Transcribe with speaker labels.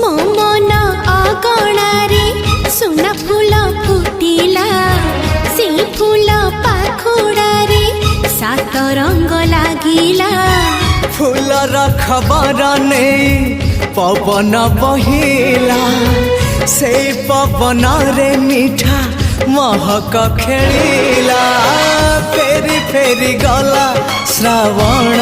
Speaker 1: मो मन अगणारे सुना फूल फुटिला से फूल पाखुड़ारे सात रंग लागिला
Speaker 2: फूलर खबर नहीं पवन बहिला से पवन रे मीठा महक खेलिला फेरी फेरी गला श्रावण